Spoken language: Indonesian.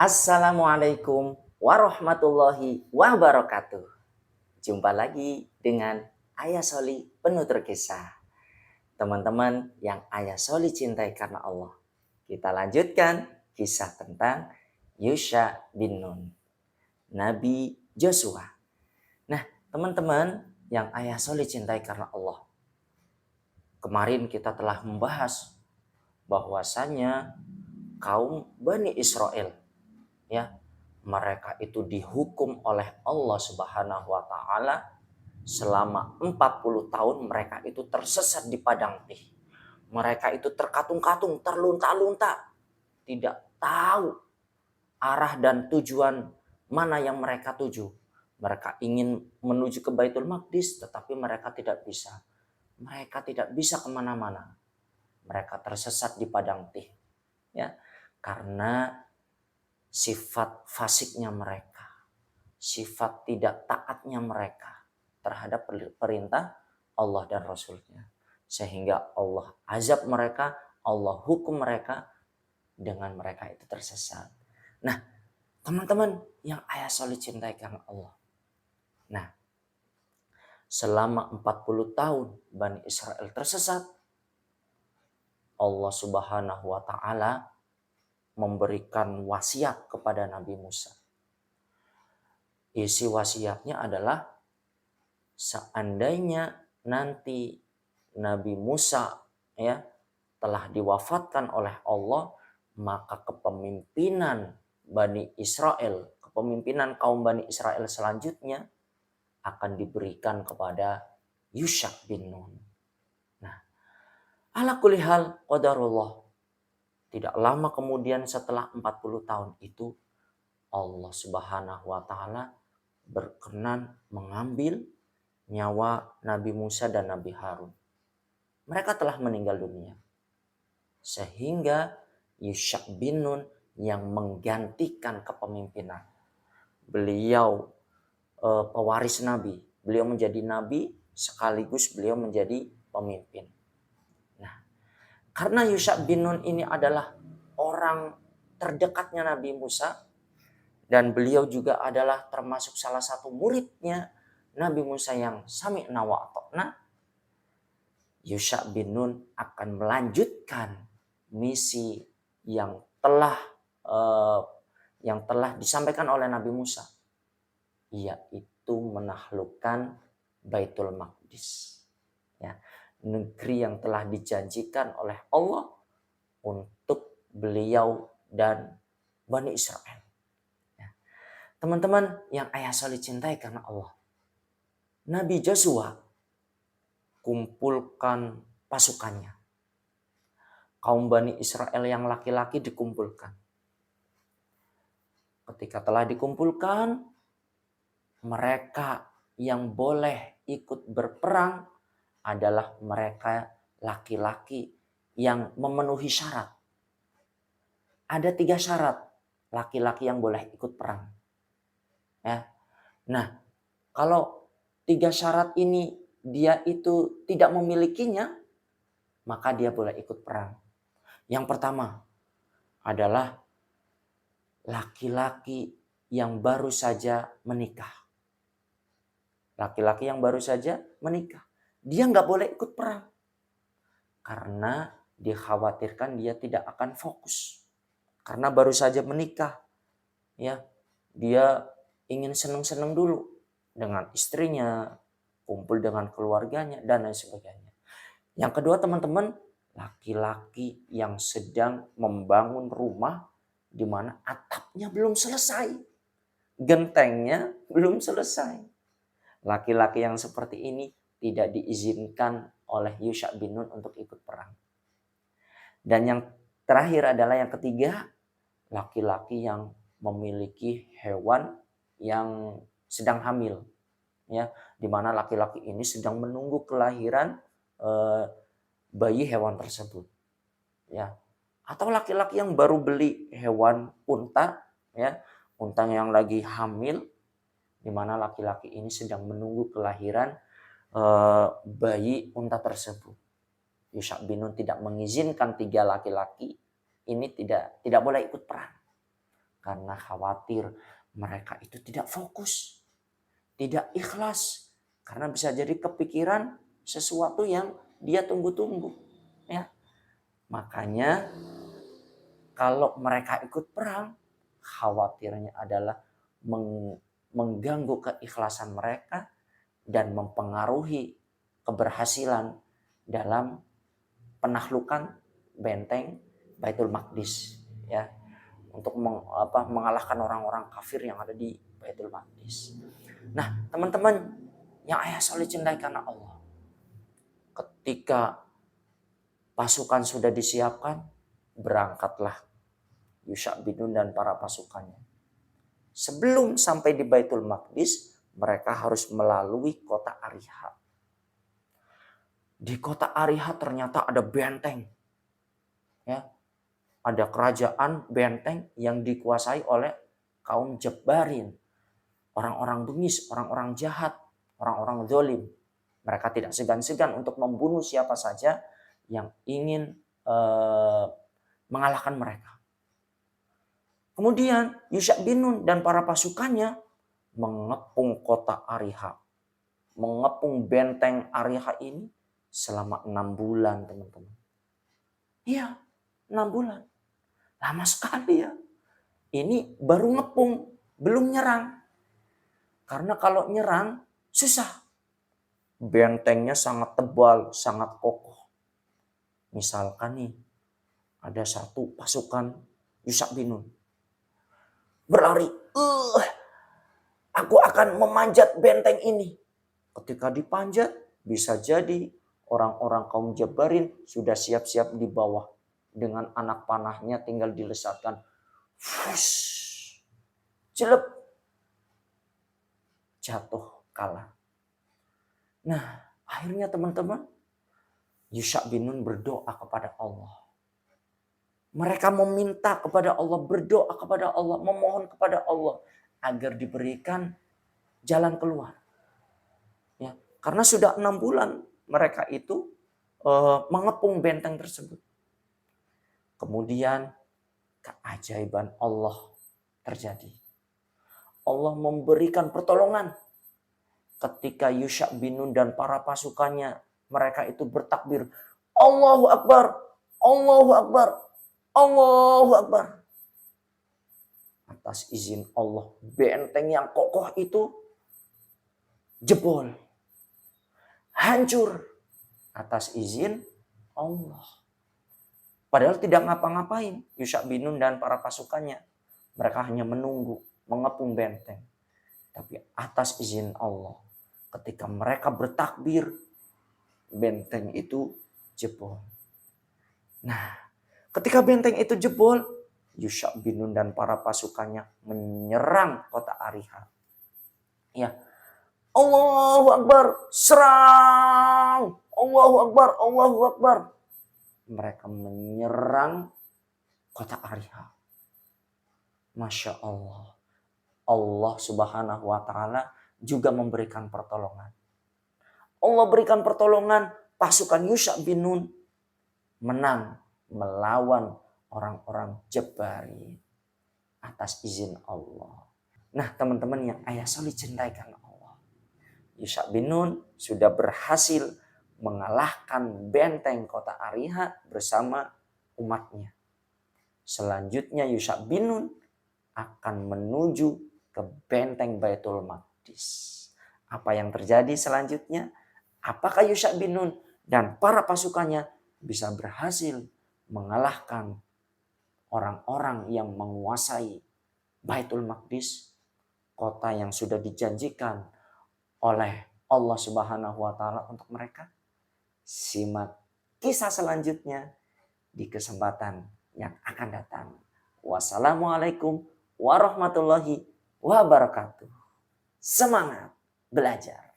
Assalamualaikum warahmatullahi wabarakatuh. Jumpa lagi dengan Ayah Soli penutur kisah. Teman-teman yang Ayah Soli cintai karena Allah. Kita lanjutkan kisah tentang Yusha bin Nun, Nabi Joshua. Nah, teman-teman yang Ayah Soli cintai karena Allah. Kemarin kita telah membahas bahwasannya kaum Bani Israel, ya, mereka itu dihukum oleh Allah Subhanahu wa taala selama 40 tahun. Mereka itu tersesat di padang tih. Mereka itu terkatung-katung, terlunta-lunta, tidak tahu arah dan tujuan mana yang mereka tuju. Mereka ingin menuju ke Baitul Maqdis, tetapi mereka tidak bisa. Mereka tidak bisa kemana-mana. Mereka tersesat di padang tih, ya, karena sifat fasiknya mereka, sifat tidak taatnya mereka terhadap perintah Allah dan Rasulnya. Sehingga Allah azab mereka, Allah hukum mereka dengan mereka itu tersesat. Nah, teman-teman yang Ayah Soli cintai karena Allah. Nah, selama 40 tahun Bani Israel tersesat, Allah Subhanahu wa taala memberikan wasiat kepada Nabi Musa. Isi wasiatnya adalah seandainya nanti Nabi Musa, ya, telah diwafatkan oleh Allah, maka kepemimpinan Bani Israel, kepemimpinan kaum Bani Israel selanjutnya akan diberikan kepada Yusha bin Nun. Nah, ala kulli hal qadarullah. Tidak lama kemudian setelah 40 tahun itu, Allah Subhanahu wa taala berkenan mengambil nyawa Nabi Musa dan Nabi Harun. Mereka telah meninggal dunia. Sehingga Yusha bin Nun yang menggantikan kepemimpinan. Beliau pewaris Nabi. Beliau menjadi Nabi sekaligus beliau menjadi pemimpin. Nah, karena Yusha bin Nun ini adalah orang terdekatnya Nabi Musa, dan beliau juga adalah termasuk salah satu muridnya Nabi Musa yang sami'na wa ata'na, Yusha bin Nun akan melanjutkan misi yang telah disampaikan oleh Nabi Musa, yaitu menaklukkan Baitul Maqdis, ya, negeri yang telah dijanjikan oleh Allah untuk beliau dan Bani Israel. Teman-teman yang Ayah Soli cintai karena Allah, Nabi Joshua kumpulkan pasukannya. Kaum Bani Israel yang laki-laki dikumpulkan. Ketika telah dikumpulkan, mereka yang boleh ikut berperang adalah mereka laki-laki yang memenuhi syarat. Ada 3 syarat laki-laki yang boleh ikut perang. Ya. Nah, kalau 3 syarat ini dia itu tidak memilikinya, maka dia boleh ikut perang. Yang pertama adalah laki-laki yang baru saja menikah. Laki-laki yang baru saja menikah. Dia nggak boleh ikut perang. Karena dikhawatirkan dia tidak akan fokus. Karena baru saja menikah. Ya, dia ingin senang-senang dulu dengan istrinya, kumpul dengan keluarganya, dan lain sebagainya. Yang kedua, teman-teman, laki-laki yang sedang membangun rumah di mana atapnya belum selesai, gentengnya belum selesai. Laki-laki yang seperti ini tidak diizinkan oleh Yusha bin Nun untuk ikut perang. Dan yang terakhir adalah yang ketiga, laki-laki yang memiliki hewan yang sedang hamil, ya, di mana laki-laki ini sedang menunggu kelahiran bayi hewan tersebut, ya, atau laki-laki yang baru beli hewan unta, ya, unta yang lagi hamil, di mana laki-laki ini sedang menunggu kelahiran bayi unta tersebut. Yusha bin Nun tidak mengizinkan 3 laki-laki ini tidak boleh ikut perang. karena khawatir mereka itu tidak fokus, tidak ikhlas, karena bisa jadi kepikiran sesuatu yang dia tunggu-tunggu. Ya, makanya kalau mereka ikut perang, khawatirnya adalah mengganggu keikhlasan mereka dan mempengaruhi keberhasilan dalam penaklukan benteng Baitul Maqdis, ya, untuk mengalahkan orang-orang kafir yang ada di Baitul Maqdis. Nah, teman-teman yang ayah soleh cintai karena Allah, ketika pasukan sudah disiapkan, berangkatlah Yusha' bin Nun dan para pasukannya. Sebelum sampai di Baitul Maqdis, mereka harus melalui kota Ariha. Di kota Ariha ternyata ada benteng. Ya, ada kerajaan benteng yang dikuasai oleh kaum Jabbarin. Orang-orang bengis, orang-orang jahat, orang-orang zalim. Mereka tidak segan-segan untuk membunuh siapa saja yang ingin mengalahkan mereka. Kemudian Yusha' bin Nun dan para pasukannya mengepung kota Ariha. Mengepung benteng Ariha ini selama 6 bulan, teman-teman. Iya, 6 bulan. Lama sekali ya. Ini baru ngepung, belum nyerang. Karena kalau nyerang susah. Bentengnya sangat tebal, sangat kokoh. Misalkan nih, ada satu pasukan Yusha' bin Nun berlari, aku akan memanjat benteng ini. Ketika dipanjat, bisa jadi orang-orang kaum Jabbarin sudah siap-siap di bawah. Dengan anak panahnya tinggal dilesatkan. Fush, jelek, jatuh, kalah. Nah, akhirnya teman-teman, Yusha' bin Nun berdoa kepada Allah. Mereka meminta kepada Allah, berdoa kepada Allah, memohon kepada Allah agar diberikan jalan keluar. Ya, karena sudah 6 bulan mereka itu mengepung benteng tersebut. Kemudian keajaiban Allah terjadi. Allah memberikan pertolongan ketika Yusha' bin Nun dan para pasukannya, mereka itu bertakbir, Allahu Akbar, Allahu Akbar, Allahu Akbar. Atas izin Allah, benteng yang kokoh itu jebol, hancur atas izin Allah. Padahal tidak ngapa-ngapain Yusha' bin Nun dan para pasukannya. Mereka hanya menunggu, mengepung benteng. Tapi atas izin Allah, ketika mereka bertakbir, benteng itu jebol. Nah, ketika benteng itu jebol, Yusha' bin Nun dan para pasukannya menyerang kota Ariha. Ya, Allahu Akbar, serang! Allahu Akbar, Allahu Akbar. Mereka menyerang kota Ariha. Masya Allah. Allah Subhanahu wa Ta'ala juga memberikan pertolongan. Allah berikan pertolongan, pasukan Yusha' bin Nun menang melawan orang-orang Jabbarin atas izin Allah. Nah, teman-teman yang ayah soleh cintai karena Allah, Yusha' bin Nun sudah berhasil mengalahkan benteng kota Ariha bersama umatnya. Selanjutnya Yusha' bin Nun akan menuju ke benteng Baitul Maqdis. Apa yang terjadi selanjutnya? Apakah Yusha' bin Nun dan para pasukannya bisa berhasil mengalahkan orang-orang yang menguasai Baitul Maqdis, kota yang sudah dijanjikan oleh Allah Subhanahu wa Ta'ala untuk mereka? Simak kisah selanjutnya di kesempatan yang akan datang. Wassalamualaikum warahmatullahi wabarakatuh. Semangat belajar.